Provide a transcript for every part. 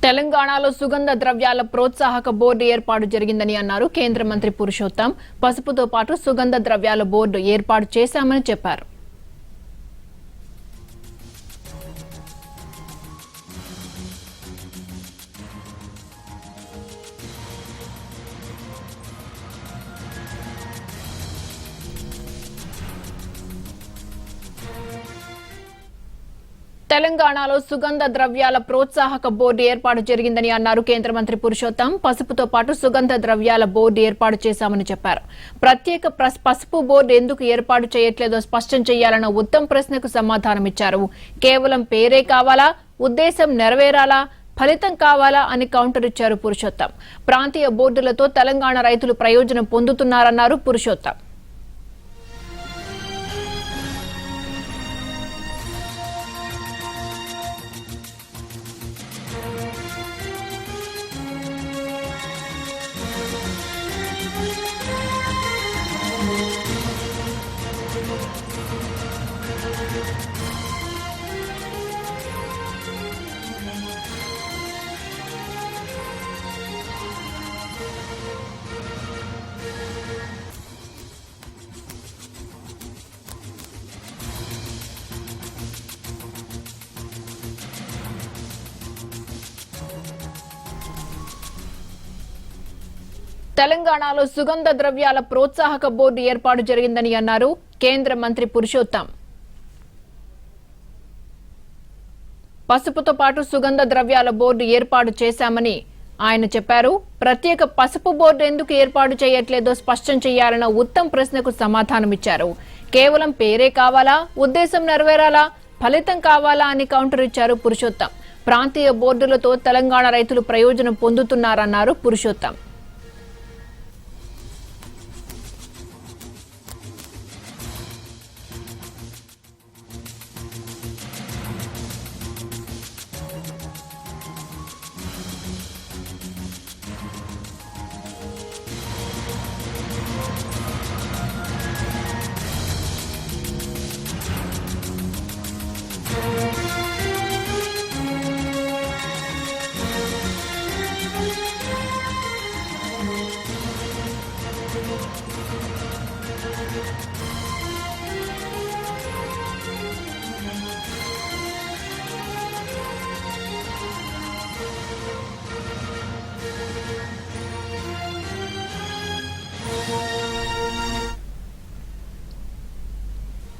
తెలంగాణలో సుగంధ ద్రవ్యాల ప్రోత్సాహక బోర్డు ఏర్పాటు జరిగిందని అన్నారు కేంద్ర మంత్రి పురుషోత్తం. పసుపుతో పాటు సుగంధ ద్రవ్యాల బోర్డు ఏర్పాటు చేశామని చెప్పారు. తెలంగాణలో సుగంధ ద్రవ్యాల ప్రోత్సాహక బోర్డు ఏర్పాటు జరిగిందని అన్నారు కేంద్ర మంత్రి పురుషోత్తం. పసుపుతో పాటు సుగంధ ద్రవ్యాల బోర్డు ఏర్పాటు చేశామని చెప్పారు. ప్రత్యేక పసుపు బోర్డు ఎందుకు ఏర్పాటు చేయట్లేదో స్పష్టం చేయాలన్న ఉత్తమ్ ప్రశ్నకు సమాధానమిచ్చారు. కేవలం పేరే కావాలా, ఉద్దేశం నెరవేరాలా, ఫలితం కావాలా అని కౌంటర్ ఇచ్చారు పురుషోత్తం. ప్రాంతీయ బోర్డులతో తెలంగాణ రైతులు ప్రయోజనం పొందుతున్నారన్నారు పురుషోత్తం. తెలంగాణలో సుగంధ ద్రవ్యాల ప్రోత్సాహక బోర్డు ఏర్పాటు జరిగిందని అన్నారు కేంద్ర మంత్రి పురుషోత్తం. పసుపుతో పాటు సుగంధ ద్రవ్యాల బోర్డు ఏర్పాటు చేశామని ఆయన చెప్పారు. ప్రత్యేక పసుపు బోర్డు ఎందుకు ఏర్పాటు చేయట్లేదో స్పష్టం చేయాలన్న ఉత్తమ్ ప్రశ్నకు సమాధానమిచ్చారు. కేవలం పేరే కావాలా, ఉద్దేశం నెరవేరాలా, ఫలితం కావాలా అని కౌంటర్ ఇచ్చారు పురుషోత్తం. ప్రాంతీయ బోర్డులతో తెలంగాణ రైతులు ప్రయోజనం పొందుతున్నారన్నారు పురుషోత్తం.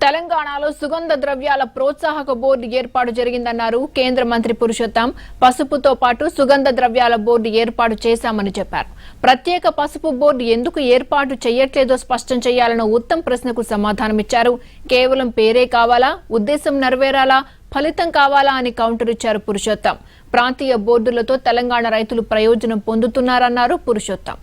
తెలంగాణలో సుగంధ ద్రవ్యాల ప్రోత్సాహక బోర్డు ఏర్పాటు జరిగిందన్నారు కేంద్ర మంత్రి పురుషోత్తం. పసుపుతో పాటు సుగంధ ద్రవ్యాల బోర్డు ఏర్పాటు చేశామని చెప్పారు. ప్రత్యేక పసుపు బోర్డు ఎందుకు ఏర్పాటు చేయట్లేదో స్పష్టం చేయాలన్న ఉత్తమ్ ప్రశ్నకు సమాధానమిచ్చారు. కేవలం పేరే కావాలా, ఉద్దేశం నెరవేరాలా, ఫలితం కావాలా అని కౌంటర్ ఇచ్చారు పురుషోత్తం. ప్రాంతీయ బోర్డులతో తెలంగాణ రైతులు ప్రయోజనం పొందుతున్నారన్నారు Purushottam.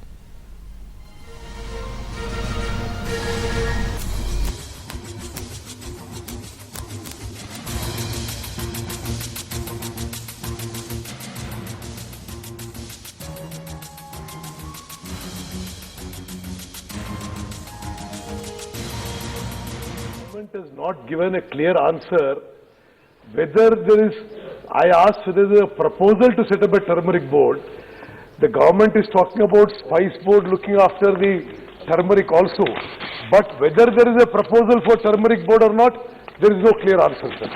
Has not given a clear answer whether there is. I asked whether there is a proposal to set up a turmeric board. The government is talking about spice board looking after the turmeric also, but whether there is a proposal for turmeric board or not, there is no clear answer, sir.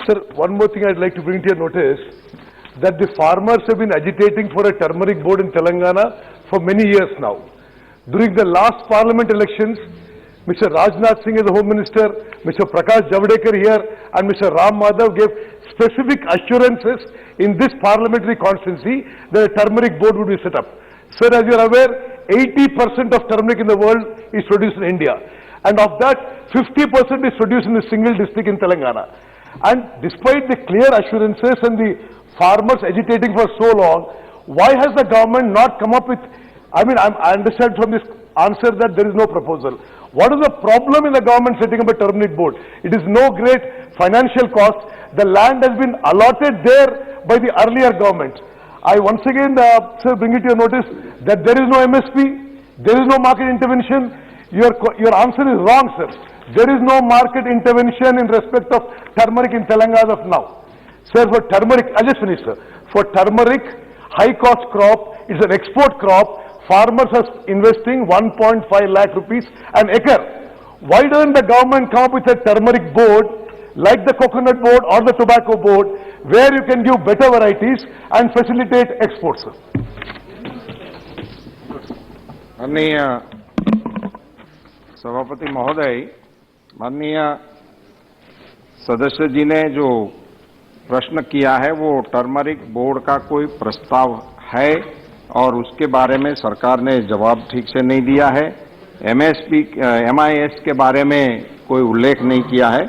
Sir, one more thing I'd like to bring to your notice, that the farmers have been agitating for a turmeric board in Telangana for many years now. During the last parliament elections, Mr. Rajnath Singh as the Home Minister, Mr. Prakash Javadekar here and Mr. Ram Madhav gave specific assurances in this parliamentary constituency that a turmeric board would be set up. Sir, as you are aware, 80% of turmeric in the world is produced in India, and of that 50% is produced in a single district in Telangana. And despite the clear assurances and the farmers agitating for so long, why has the government not come up with, I understand from this answer that there is no proposal. What is the problem in the government setting up a turmeric board? It is no great financial cost. The land has been allotted there by the earlier government. I once again, sir, bring it to your notice that there is no MSP, there is no market intervention. Your answer is wrong, sir. There is no market intervention in respect of turmeric in Telangana as of now. Sir, for turmeric, I'll just finish, sir. for turmeric, high cost crop, it's an export crop, farmers are investing 1.5 lakh rupees an acre. Why doesn't the government come up with a turmeric board like the coconut board or the tobacco board where you can give better varieties and facilitate exports? Sir? माननीय सभापति महोदय, माननीय सदस्य जी ने जो प्रश्न किया है वो टर्मरिक बोर्ड का कोई प्रस्ताव है और उसके बारे में सरकार ने जवाब ठीक से नहीं दिया है। MIS के बारे में कोई उल्लेख नहीं किया है।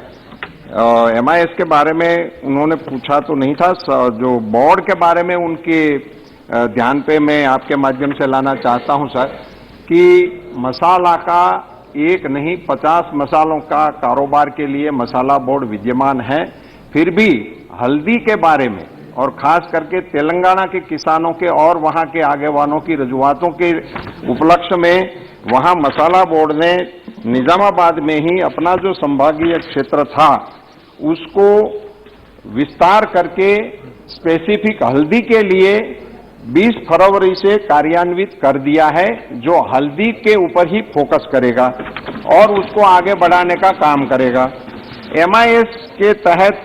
MIS के बारे में उन्होंने पूछा तो नहीं था। जो बोर्ड के बारे में उनके ध्यान पे मैं आपके माध्यम से लाना चाहता हूं सर कि मसाला का एक नहीं 50 मसालों का कारोबार के लिए मसाला बोर्ड विद्यमान है। फिर भी हल्दी के बारे में और खास करके तेलंगाना के किसानों के और वहां के आगेवानों की रजुआतों के उपलक्ष्य में वहां मसाला बोर्ड ने निजामाबाद में ही अपना जो संभागीय क्षेत्र था उसको विस्तार करके स्पेसिफिक हल्दी के लिए 20 फरवरी से कार्यान्वित कर दिया है, जो हल्दी के ऊपर ही फोकस करेगा और उसको आगे बढ़ाने का काम करेगा। MIS के तहत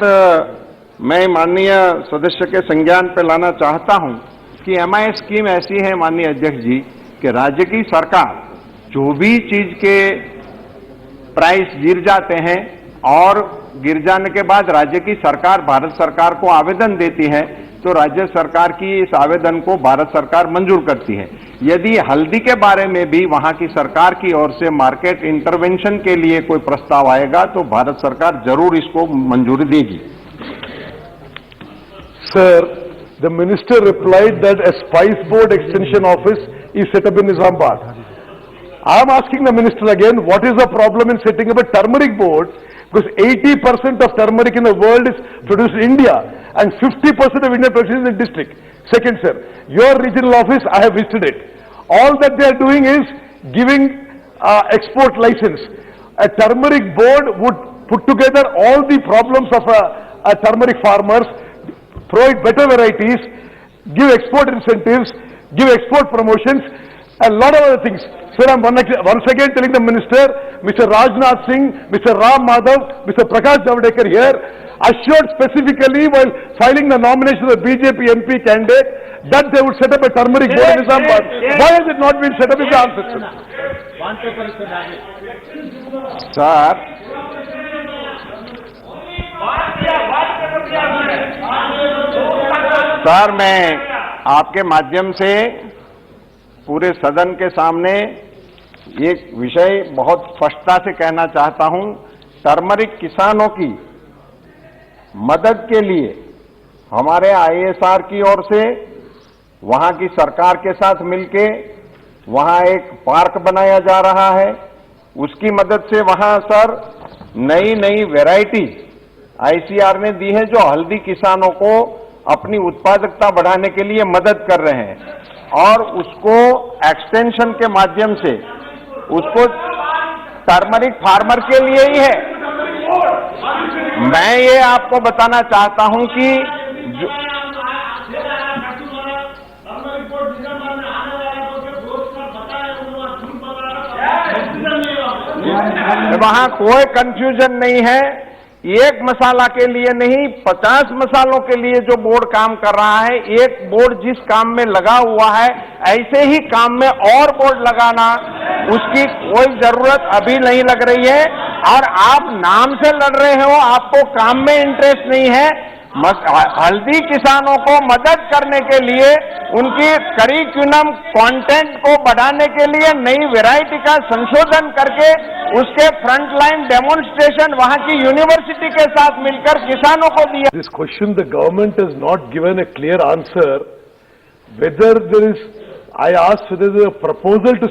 मैं माननीय सदस्य के संज्ञान पे लाना चाहता हूं कि MIS स्कीम ऐसी है माननीय अध्यक्ष जी कि राज्य की सरकार जो भी चीज के प्राइस गिर जाते हैं और गिर जाने के बाद राज्य की सरकार भारत सरकार को आवेदन देती है तो राज्य सरकार की इस आवेदन को भारत सरकार मंजूर करती है। यदि हल्दी के बारे में भी वहां की सरकार की ओर से मार्केट इंटरवेंशन के लिए कोई प्रस्ताव आएगा तो भारत सरकार जरूर इसको मंजूरी देगी। Sir, the minister replied that a spice board extension office is set up in Nizamabad. I am asking the minister again, what is the problem in setting up a turmeric board? Because 80% of turmeric in the world is produced in India and 50% of Indian production is in district. Second, sir, your regional office, I have visited it. All that they are doing is giving export license. A turmeric board would put together all the problems of a turmeric farmers, provide better varieties, give export incentives, give export promotions, a lot of other things. Sir, I am once again telling the minister, Mr. Rajnath Singh, Mr. Ram Madhav, Mr. Prakash Javadekar here, assured specifically while filing the nomination of the BJP MP candidate that they would set up a turmeric board in Nizamabad. Why has it not been set up is the answer, sir. Sir, मैं आपके माध्यम से पूरे सदन के सामने एक विषय बहुत स्पष्टता से कहना चाहता हूं। टर्मरिक किसानों की मदद के लिए हमारे ISR की ओर से वहां की सरकार के साथ मिलके वहां एक पार्क बनाया जा रहा है। उसकी मदद से वहां सर नई नई वैरायटीज ICR ने दी है जो हल्दी किसानों को अपनी उत्पादकता बढ़ाने के लिए मदद कर रहे हैं और उसको एक्सटेंशन के माध्यम से उसको टर्मरिक फार्मर के लिए ही है। मैं ये आपको बताना चाहता हूं कि वहां कोई कंफ्यूजन नहीं है। एक मसाला के लिए नहीं 50 मसालों के लिए जो बोर्ड काम कर रहा है, एक बोर्ड जिस काम में लगा हुआ है ऐसे ही काम में और बोर्ड लगाना उसकी कोई जरूरत अभी नहीं लग रही है। और आप नाम से लड़ रहे हो, आपको काम में इंटरेस्ट नहीं है। हल्दी किसानों को मदद करने के लिए उनकी करिकुलम कंटेंट को बढ़ाने के लिए नई वैरायटी का संशोधन करके उसके फ्रंट लाइन डेमोन्स्ट्रेशन वहां की यूनिवर्सिटी के साथ मिलकर किसानों को दिया। This question the government has not given a clear answer whether there is, I asked whether there is a proposal to